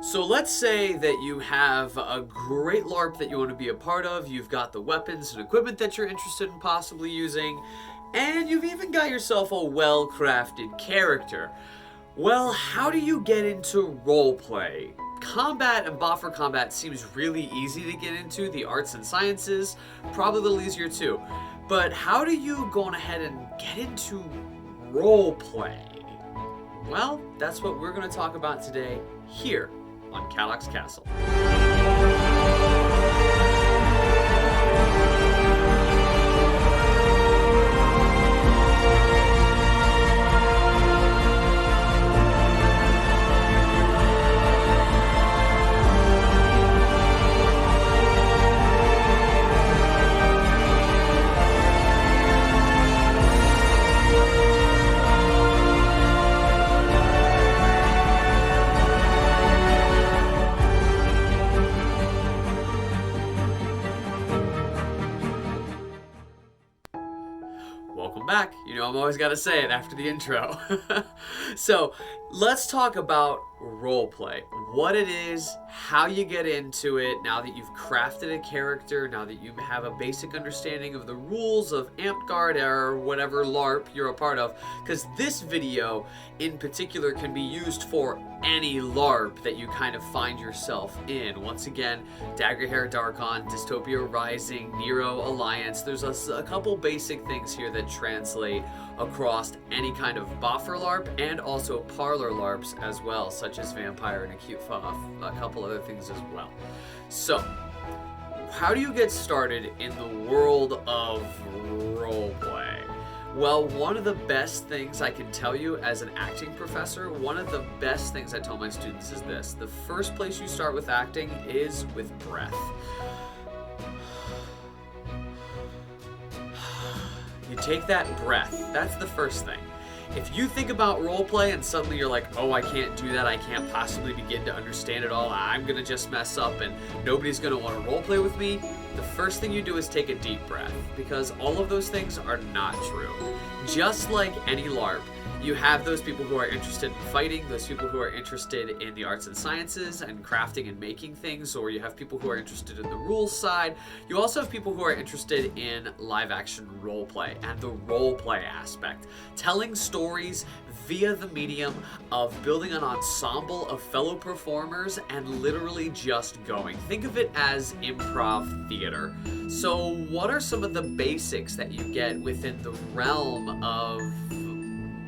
So let's say that you have a great LARP that you want to be a part of, you've got the weapons and equipment that you're interested in possibly using, and you've even got yourself a well-crafted character. Well, how do you get into roleplay? Combat and boffer combat seems really easy to get into, the arts and sciences, probably a little easier too. But how do you go on ahead and get into roleplay? Well, that's what we're going to talk about today here on Caddock's Castle. Welcome back. You know I'm always got to say it after the intro. So let's talk about roleplay. What it is, how you get into it, now that you've crafted a character, now that you have a basic understanding of the rules of Amtgard or whatever LARP you're a part of, because this video in particular can be used for any LARP that you kind of find yourself in. Once again, Daggerhair Darkon, Dystopia Rising, Nero Alliance, there's a couple basic things here that translate across any kind of boffer LARP and also parlor LARPs as well, such as Vampire and Acute Fuff, a couple other things as well. So, how do you get started in the world of roleplay? Well, one of the best things I can tell you as an acting professor, one of the best things I tell my students is this. The first place you start with acting is with breath. You take that breath. That's the first thing. If you think about roleplay and suddenly you're like, oh, I can't do that, I can't possibly begin to understand it all, I'm gonna just mess up and nobody's gonna want to roleplay with me, the first thing you do is take a deep breath, because all of those things are not true. Just like any LARP, you have those people who are interested in fighting, those people who are interested in the arts and sciences and crafting and making things, or you have people who are interested in the rules side. You also have people who are interested in live action roleplay and the roleplay aspect. Telling stories via the medium of building an ensemble of fellow performers and literally just going. Think of it as improv theater. So what are some of the basics that you get within the realm of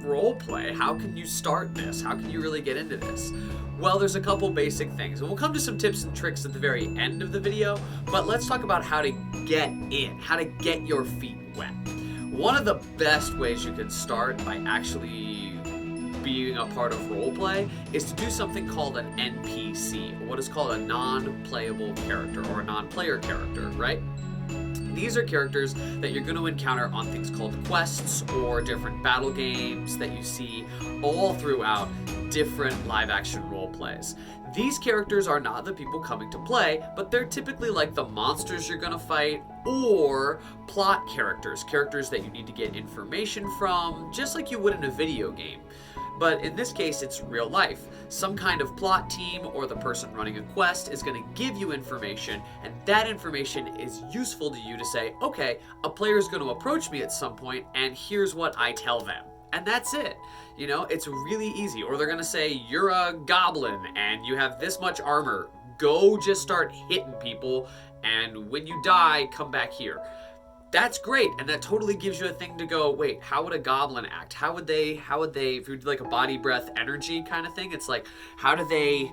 roleplay? How can you start this? How can you really get into this? Well, there's a couple basic things, and we'll come to some tips and tricks at the very end of the video, but let's talk about how to get in, how to get your feet wet. One of the best ways you can start by actually being a part of roleplay is to do something called an NPC, what is called a non-playable character, or a non-player character, right? These are characters that you're going to encounter on things called quests or different battle games that you see all throughout different live action role plays. These characters are not the people coming to play, but they're typically like the monsters you're going to fight or plot characters, characters that you need to get information from, just like you would in a video game. But in this case, it's real life. Some kind of plot team or the person running a quest is going to give you information, and that information is useful to you to say, okay, a player is going to approach me at some point, and here's what I tell them. And that's it. You know, it's really easy. Or they're going to say, you're a goblin, and you have this much armor. Go just start hitting people, and when you die, come back here. That's great, and that totally gives you a thing to go, wait, how would a goblin act? How would they, if you do like a body, breath, energy kind of thing, it's like, how do they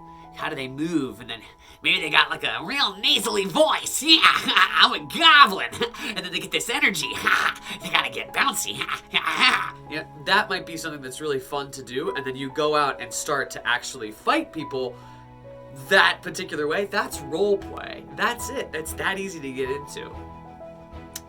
move? And then maybe they got like a real nasally voice. Yeah, I'm a goblin. And then they get this energy. They gotta get bouncy. Yeah, that might be something that's really fun to do, and then you go out and start to actually fight people that particular way. That's role play. That's it. It's that easy to get into.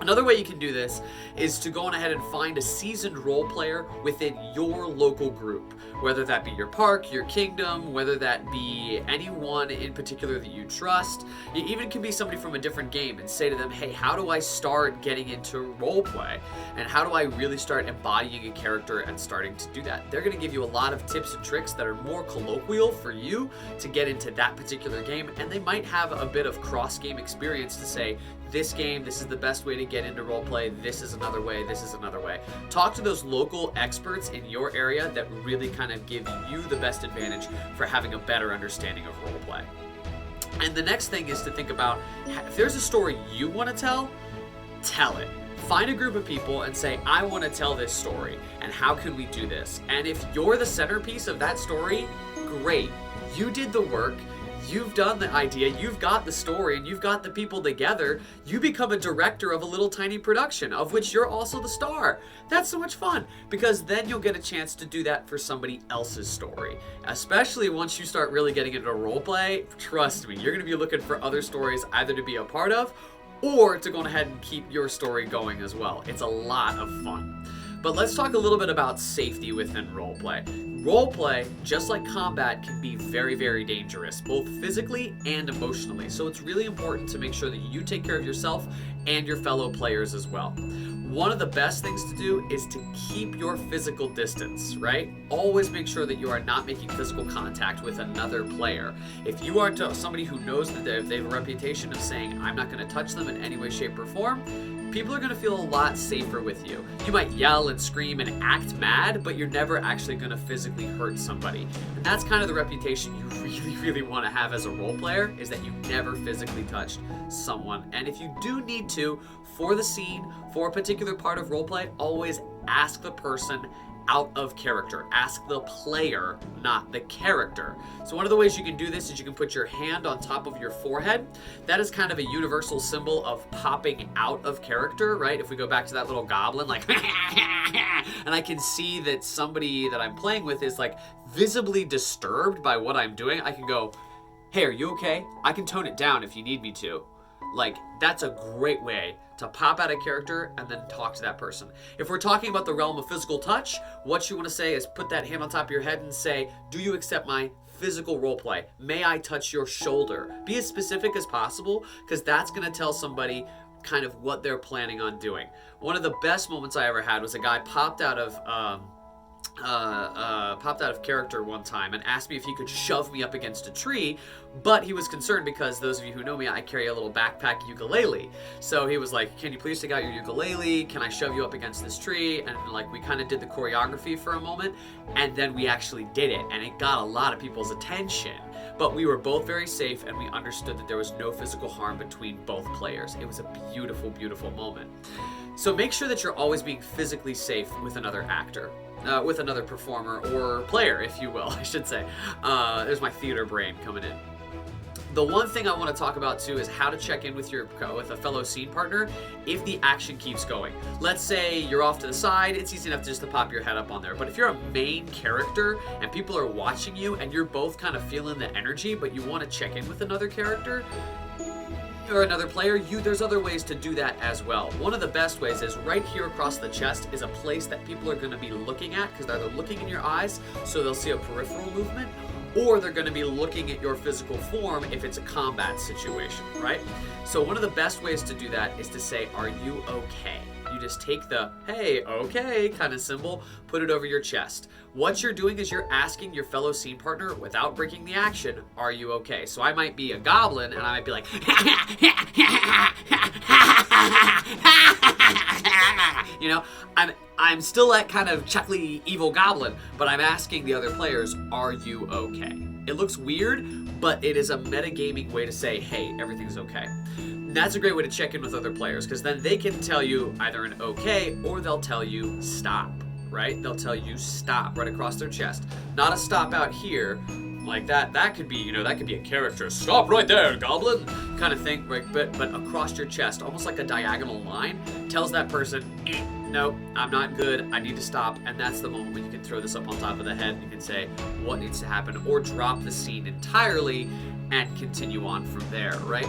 Another way you can do this is to go on ahead and find a seasoned role player within your local group, whether that be your park, your kingdom, whether that be anyone in particular that you trust. It even can be somebody from a different game, and say to them, hey, how do I start getting into roleplay? And how do I really start embodying a character and starting to do that? They're going to give you a lot of tips and tricks that are more colloquial for you to get into that particular game, and they might have a bit of cross-game experience to say, this game, this is the best way to get into roleplay, this is another way, this is another way. Talk to those local experts in your area that really kind of give you the best advantage for having a better understanding of roleplay. And the next thing is to think about, if there's a story you want to tell it. Find a group of people and say, I want to tell this story, and how can we do this? And if you're the centerpiece of that story, great. You did the work. You've done the idea, you've got the story, and you've got the people together. You become a director of a little tiny production, of which you're also the star. That's so much fun, because then you'll get a chance to do that for somebody else's story. Especially once you start really getting into roleplay, trust me, you're going to be looking for other stories either to be a part of, or to go ahead and keep your story going as well. It's a lot of fun. But let's talk a little bit about safety within roleplay. Roleplay, just like combat, can be very, very dangerous, both physically and emotionally. So it's really important to make sure that you take care of yourself and your fellow players as well. One of the best things to do is to keep your physical distance, right? Always make sure that you are not making physical contact with another player. If you are somebody who knows that they have a reputation of saying, I'm not going to touch them in any way, shape, or form, people are going to feel a lot safer with you. You might yell and scream and act mad, but you're never actually going to physically hurt somebody. And that's kind of the reputation you really, really want to have as a role player, is that you never physically touched someone. And if you do need to, for the scene, for a particular part of roleplay, always ask the person out of character. Ask the player, not the character. So one of the ways you can do this is you can put your hand on top of your forehead. That is kind of a universal symbol of popping out of character, right? If we go back to that little goblin, like, and I can see that somebody that I'm playing with is like visibly disturbed by what I'm doing, I can go, hey, are you okay? I can tone it down if you need me to. Like, that's a great way to pop out of character and then talk to that person. If we're talking about the realm of physical touch, what you want to say is put that hand on top of your head and say, do you accept my physical role play? May I touch your shoulder? Be as specific as possible, because that's going to tell somebody kind of what they're planning on doing. One of the best moments I ever had was a guy popped out of character one time and asked me if he could shove me up against a tree, but he was concerned because, those of you who know me, I carry a little backpack ukulele. So he was like, can you please take out your ukulele? Can I shove you up against this tree? And like, we kind of did the choreography for a moment, and then we actually did it, and it got a lot of people's attention. But we were both very safe, and we understood that there was no physical harm between both players. It was a beautiful, beautiful moment. So make sure that you're always being physically safe with another actor. With another performer, or player, if you will, I should say. There's my theater brain coming in. The one thing I want to talk about too is how to check in with a fellow scene partner if the action keeps going. Let's say you're off to the side, it's easy enough just to pop your head up on there. But if you're a main character and people are watching you and you're both kind of feeling the energy, but you want to check in with another character or another player, there's other ways to do that as well. One of the best ways is right here across the chest is a place that people are going to be looking at, because they're either looking in your eyes, so they'll see a peripheral movement, or they're going to be looking at your physical form if it's a combat situation, right? So one of the best ways to do that is to say, are you okay? You just take the, hey, okay, kind of symbol, put it over your chest. What you're doing is you're asking your fellow scene partner, without breaking the action, are you okay? So I might be a goblin, and I might be like, you know, I'm still that kind of chuckly evil goblin, but I'm asking the other players, are you okay? It looks weird, but it is a metagaming way to say, hey, everything's okay. And that's a great way to check in with other players, because then they can tell you either an okay, or they'll tell you stop, right? They'll tell you stop right across their chest. Not a stop out here, like that. That could be, you know, that could be a character. Stop right there, goblin, kind of thing, right? But across your chest, almost like a diagonal line, tells that person, no, I'm not good, I need to stop. And that's the moment when you can throw this up on top of the head and you can say what needs to happen, or drop the scene entirely and continue on from there, right?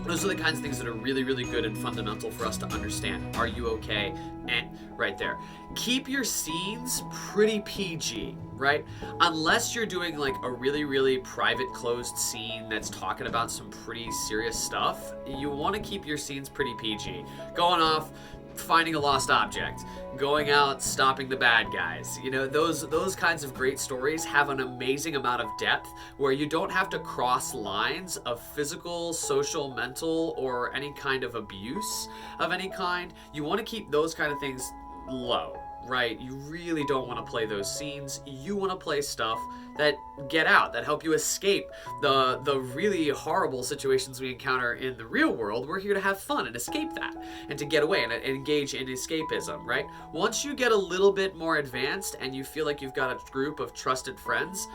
Those are the kinds of things that are really, really good and fundamental for us to understand. Are you okay? And right there. Keep your scenes pretty PG, right? Unless you're doing like a really, really private closed scene that's talking about some pretty serious stuff, you want to keep your scenes pretty PG. Going off, finding a lost object, going out, stopping the bad guys. You know, those kinds of great stories have an amazing amount of depth where you don't have to cross lines of physical, social, mental, or any kind of abuse of any kind. You want to keep those kind of things low, right? You really don't want to play those scenes. You want to play stuff that get out, that help you escape the really horrible situations we encounter in the real world. We're here to have fun and escape that, and to get away and engage in escapism, right? Once you get a little bit more advanced and you feel like you've got a group of trusted friends,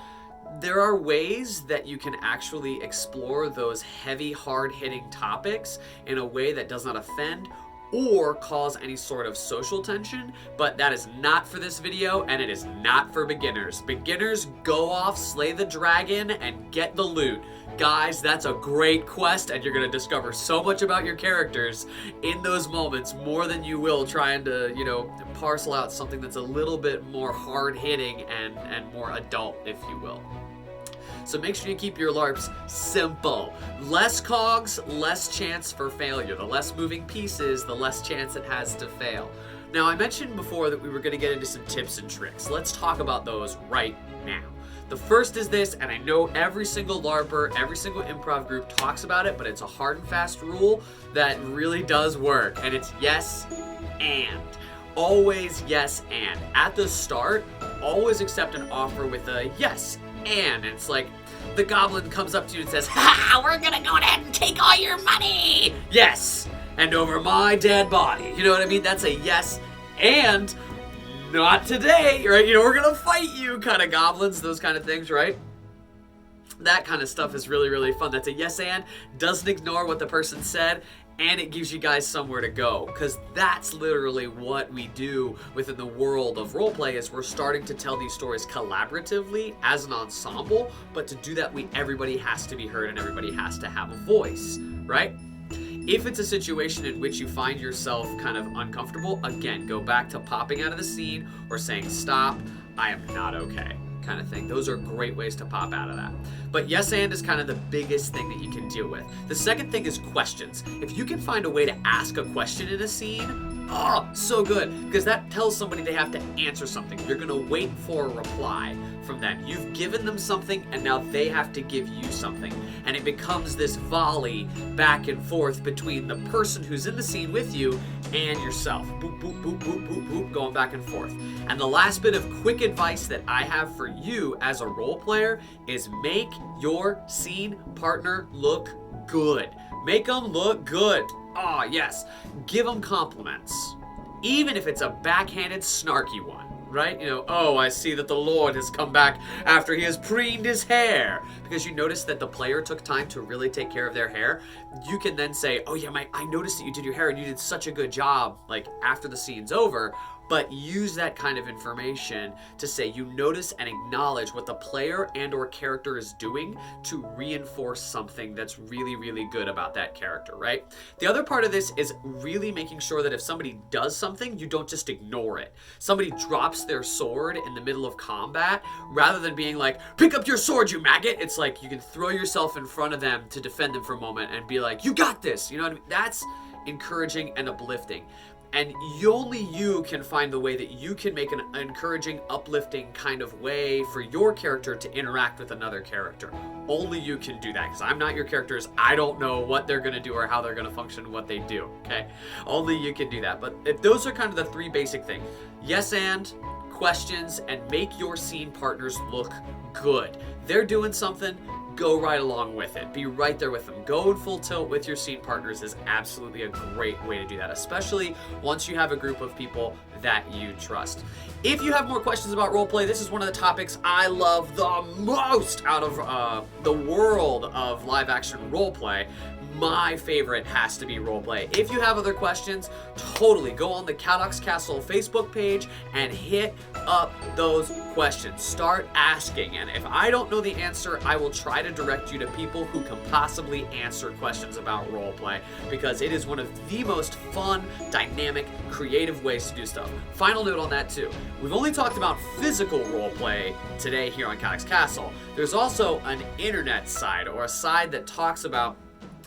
there are ways that you can actually explore those heavy, hard-hitting topics in a way that does not offend or cause any sort of social tension, but that is not for this video, and it is not for beginners. Beginners, go off, slay the dragon, and get the loot. Guys, that's a great quest, and you're gonna discover so much about your characters in those moments, more than you will trying to, you know, parcel out something that's a little bit more hard-hitting and more adult, if you will. So make sure you keep your LARPs simple. Less cogs, less chance for failure. The less moving pieces, the less chance it has to fail. Now, I mentioned before that we were going to get into some tips and tricks. Let's talk about those right now. The first is this, and I know every single LARPer, every single improv group talks about it, but it's a hard and fast rule that really does work, and it's yes and. Always yes and. At the start, always accept an offer with a yes and. It's like the goblin comes up to you and says, "Ha! We're gonna go ahead and take all your money! Yes! And over my dead body." You know what I mean? That's a yes and. Not today, right? You know, we're gonna fight you kind of goblins, those kind of things, right? That kind of stuff is really, really fun. That's a yes and. Doesn't ignore what the person said, and it gives you guys somewhere to go, because that's literally what we do within the world of roleplay. Is we're starting to tell these stories collaboratively as an ensemble, but to do that, everybody has to be heard and everybody has to have a voice, right? If it's a situation in which you find yourself kind of uncomfortable, again, go back to popping out of the scene or saying, "Stop, I am not okay," kind of thing. Those are great ways to pop out of that. But yes and is kind of the biggest thing that you can deal with. The second thing is questions. If you can find a way to ask a question in a scene, oh, so good, because that tells somebody they have to answer something. You're gonna wait for a reply from them. You've given them something, and now they have to give you something. And it becomes this volley back and forth between the person who's in the scene with you and yourself. Boop, boop, boop, boop, boop, boop, going back and forth. And the last bit of quick advice that I have for you as a role player is make your scene partner look good. Make them look good. Oh, yes. Give them compliments. Even if it's a backhanded, snarky one, right? You know, "Oh, I see that the Lord has come back after he has preened his hair." Because you notice that the player took time to really take care of their hair. You can then say, "Oh yeah, I noticed that you did your hair and you did such a good job," like after the scene's over. But use that kind of information to say you notice and acknowledge what the player and or character is doing to reinforce something that's really, really good about that character, right? The other part of this is really making sure that if somebody does something, you don't just ignore it. Somebody drops their sword in the middle of combat, rather than being like, "Pick up your sword, you maggot." It's like you can throw yourself in front of them to defend them for a moment and be like, "You got this." You know what I mean? That's encouraging and uplifting. And only you can find the way that you can make an encouraging, uplifting kind of way for your character to interact with another character. Only you can do that, because I'm not your characters. I don't know what they're going to do or how they're going to function, what they do, okay? Only you can do that. But if those are kind of the three basic things. Yes and, questions, and make your scene partners look good. They're doing something, go right along with it. Be right there with them. Go in full tilt with your scene partners is absolutely a great way to do that, especially once you have a group of people that you trust. If you have more questions about roleplay, this is one of the topics I love the most out of the world of live action roleplay. My favorite has to be roleplay. If you have other questions, totally go on the Caddock's Castle Facebook page and hit up those questions. questions. Start asking. And if I don't know the answer, I will try to direct you to people who can possibly answer questions about roleplay, because it is one of the most fun, dynamic, creative ways to do stuff. Final note on that too. We've only talked about physical roleplay today here on Caddock's Castle. There's also an internet side, or a side that talks about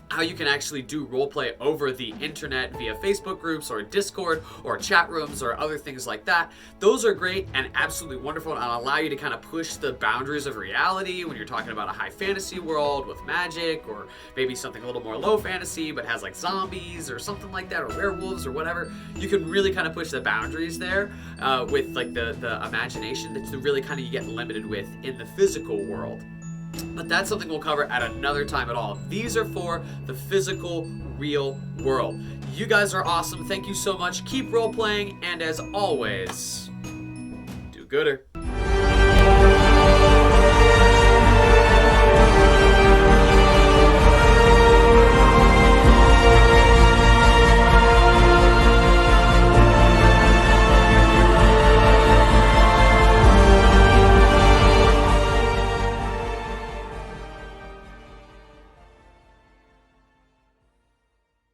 how you can actually do roleplay over the internet via Facebook groups or Discord or chat rooms or other things like that. Those are great and absolutely wonderful and allow you to kind of push the boundaries of reality when you're talking about a high fantasy world with magic, or maybe something a little more low fantasy but has like zombies or something like that, or werewolves or whatever. You can really kind of push the boundaries there with like the imagination that really kind of you get limited with in the physical world. But that's something we'll cover at another time at all. These are for the physical, real world. You guys are awesome. Thank you so much. Keep role playing, and as always, do gooder.